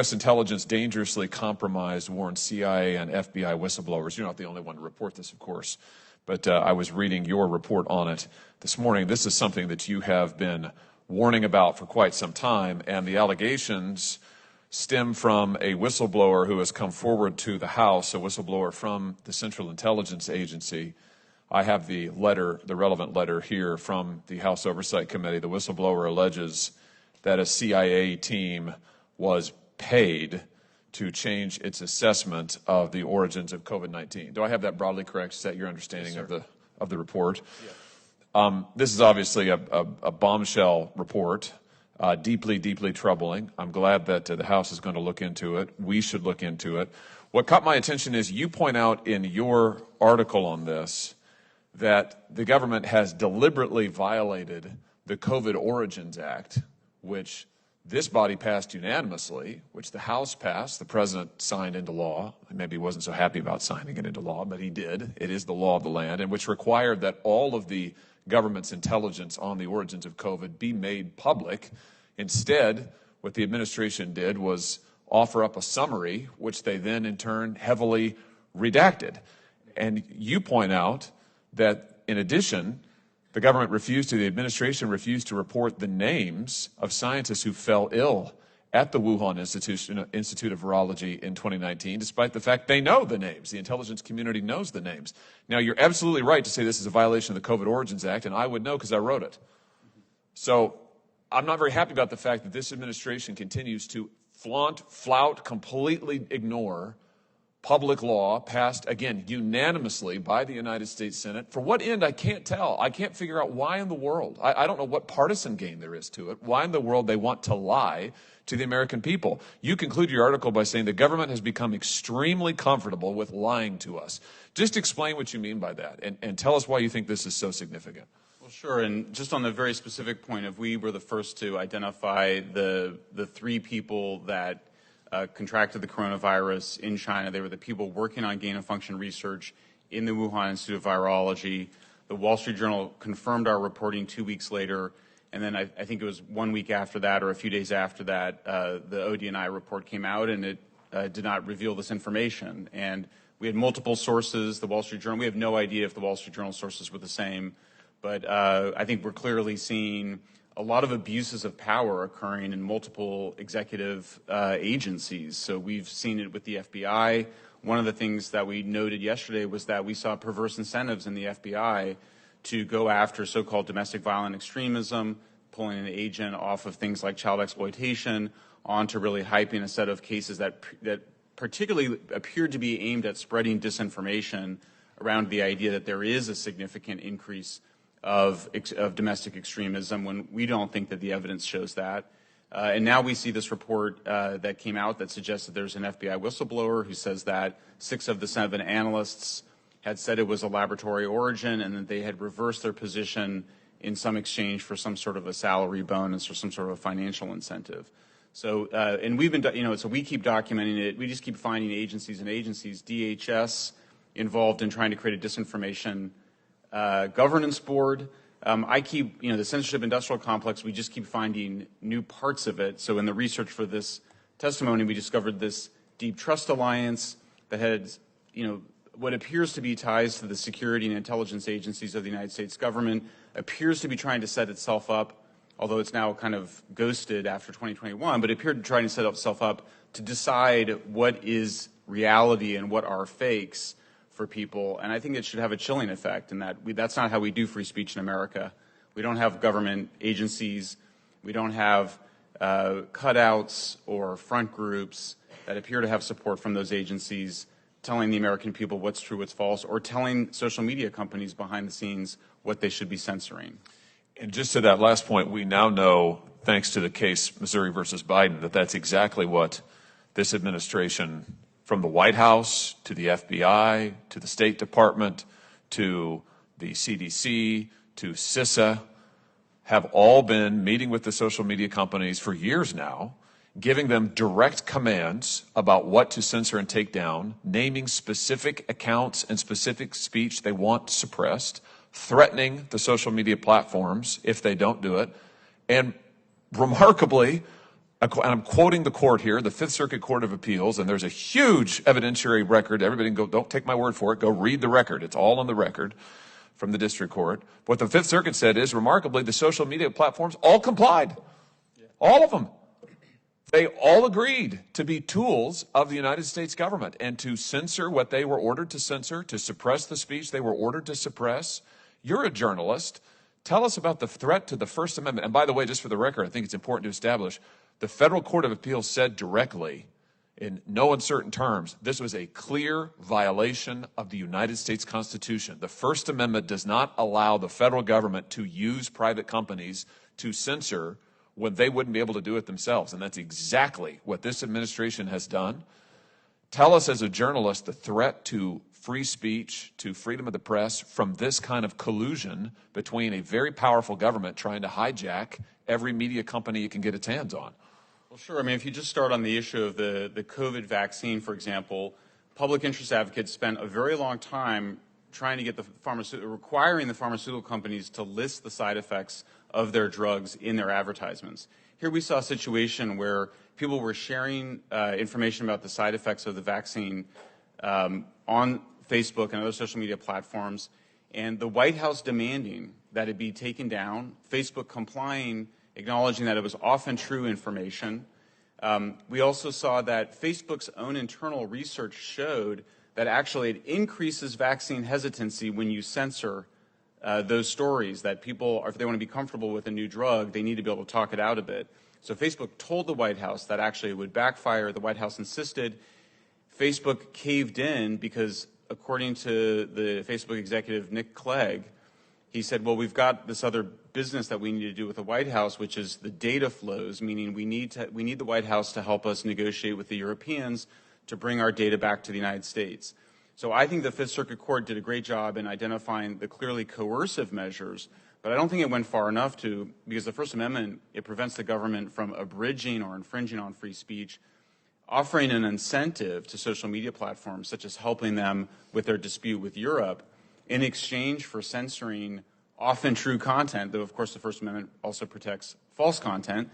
U.S. intelligence dangerously compromised, warned CIA and FBI whistleblowers. You're not the only one to report this, of course, but I was reading your report on it this morning. This is something that you have been warning about for quite some time, and the allegations stem from a whistleblower who has come forward to the House, a whistleblower from the Central Intelligence Agency. I have the letter, the relevant letter here from the House Oversight Committee. The whistleblower alleges that a CIA team was paid to change its assessment of the origins of COVID-19. Do I have that broadly correct? Is that your understanding of the report? Yes. This is obviously a bombshell report, deeply, deeply troubling. I'm glad that the House is going to look into it. We should look into it. What caught my attention is you point out in your article on this that the government has deliberately violated the COVID Origins Act, which this body passed unanimously, which the House passed, the President signed into law. Maybe he wasn't so happy about signing it into law, but he did. It is the law of the land, and which required that all of the government's intelligence on the origins of COVID be made public. Instead, what the administration did was offer up a summary, which they then in turn heavily redacted. And you point out that in addition, the administration refused to report the names of scientists who fell ill at the Wuhan Institute of Virology in 2019, despite the fact they know the names. The intelligence community knows the names. Now, you're absolutely right to say this is a violation of the COVID Origins Act, and I would know because I wrote it. So I'm not very happy about the fact that this administration continues to flout, completely ignore public law passed, again, unanimously by the United States Senate. For what end, I can't tell. I can't figure out why in the world. I don't know what partisan game there is to it. Why in the world they want to lie to the American people. You conclude your article by saying the government has become extremely comfortable with lying to us. Just explain what you mean by that and tell us why you think this is so significant. Well, sure. And just on the very specific point of we were the first to identify the three people that contracted the coronavirus in China. They were the people working on gain-of-function research in the Wuhan Institute of Virology. The Wall Street Journal confirmed our reporting 2 weeks later, and then I think it was 1 week after that or a few days after that, the ODNI report came out, and it did not reveal this information. And we had multiple sources, the Wall Street Journal. We have no idea if the Wall Street Journal sources were the same, but I think we're clearly seeing a lot of abuses of power occurring in multiple executive agencies. So we've seen it with the FBI. One of the things that we noted yesterday was that we saw perverse incentives in the FBI to go after so-called domestic violent extremism, pulling an agent off of things like child exploitation onto really hyping a set of cases that particularly appeared to be aimed at spreading disinformation around the idea that there is a significant increase of domestic extremism when we don't think that the evidence shows that. And now we see this report that came out that suggests that there's an FBI whistleblower who says that 6 of the 7 analysts had said it was a laboratory origin and that they had reversed their position in some exchange for some sort of a salary bonus or some sort of a financial incentive. So, and we've been, so we keep documenting it. We just keep finding agencies, DHS involved in trying to create a disinformation governance board. I keep, the censorship industrial complex, we just keep finding new parts of it. So in the research for this testimony, we discovered this deep trust alliance that had, what appears to be ties to the security and intelligence agencies of the United States government, appears to be trying to set itself up, although it's now kind of ghosted after 2021, but it appeared to try to set itself up to decide what is reality and what are fakes for people. And I think it should have a chilling effect in that that's not how we do free speech in America. We don't have government agencies. We don't have cutouts or front groups that appear to have support from those agencies telling the American people what's true, what's false, or telling social media companies behind the scenes what they should be censoring. And just to that last point, we now know, thanks to the case Missouri versus Biden, that that's exactly what this administration, from the White House to the FBI to the State Department to the CDC to CISA, have all been meeting with the social media companies for years now, giving them direct commands about what to censor and take down, naming specific accounts and specific speech they want suppressed, threatening the social media platforms if they don't do it, and remarkably, and I'm quoting the court here, the Fifth Circuit Court of Appeals, and there's a huge evidentiary record. Everybody can go, don't take my word for it, go read the record. It's all on the record from the district court. What the Fifth Circuit said is, remarkably, the social media platforms all complied. All of them. They all agreed to be tools of the United States government and to censor what they were ordered to censor, to suppress the speech they were ordered to suppress. You're a journalist. Tell us about the threat to the First Amendment. And by the way, just for the record, I think it's important to establish, the Federal Court of Appeals said directly, in no uncertain terms, this was a clear violation of the United States Constitution. The First Amendment does not allow the federal government to use private companies to censor when they wouldn't be able to do it themselves. And that's exactly what this administration has done. Tell us as a journalist the threat to free speech, to freedom of the press from this kind of collusion between a very powerful government trying to hijack every media company it can get its hands on. Well, sure. I mean, if you just start on the issue of the COVID vaccine, for example, public interest advocates spent a very long time trying to get requiring the pharmaceutical companies to list the side effects of their drugs in their advertisements. Here we saw a situation where people were sharing information about the side effects of the vaccine on Facebook and other social media platforms, and the White House demanding that it be taken down, Facebook complying, acknowledging that it was often true information. We also saw that Facebook's own internal research showed that actually it increases vaccine hesitancy when you censor those stories, that people, if they want to be comfortable with a new drug, they need to be able to talk it out a bit. So Facebook told the White House that actually it would backfire. The White House insisted. Facebook caved in because, according to the Facebook executive Nick Clegg, he said, well, we've got this other business that we need to do with the White House, which is the data flows, meaning we need the White House to help us negotiate with the Europeans to bring our data back to the United States. So I think the Fifth Circuit Court did a great job in identifying the clearly coercive measures, but I don't think it went far enough because the First Amendment, it prevents the government from abridging or infringing on free speech, offering an incentive to social media platforms, such as helping them with their dispute with Europe, in exchange for censoring often true content, though of course the First Amendment also protects false content.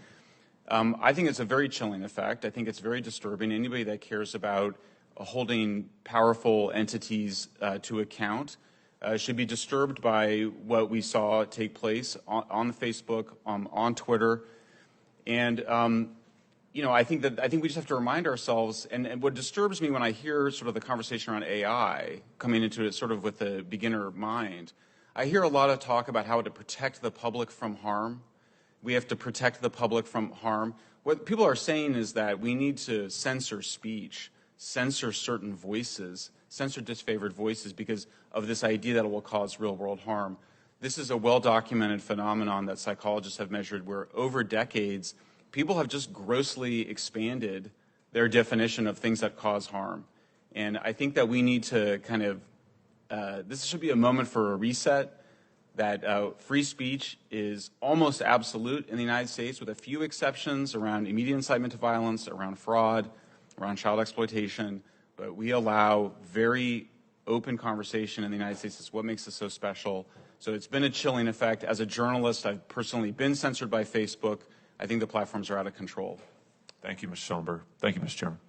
I think it's a very chilling effect. I think it's very disturbing. Anybody that cares about holding powerful entities to account should be disturbed by what we saw take place on Facebook, on Twitter, and I think we just have to remind ourselves. And what disturbs me when I hear sort of the conversation around AI coming into it, sort of with the beginner mind, I hear a lot of talk about how to protect the public from harm. We have to protect the public from harm. What people are saying is that we need to censor speech, censor certain voices, censor disfavored voices because of this idea that it will cause real-world harm. This is a well-documented phenomenon that psychologists have measured where over decades, people have just grossly expanded their definition of things that cause harm. And I think that we need to kind of, this should be a moment for a reset, that free speech is almost absolute in the United States with a few exceptions around immediate incitement to violence, around fraud, around child exploitation, but we allow very open conversation in the United States. It's what makes us so special. So it's been a chilling effect. As a journalist, I've personally been censored by Facebook. I think the platforms are out of control. Thank you, Mr. Schellenberg. Thank you, Mr. Chairman.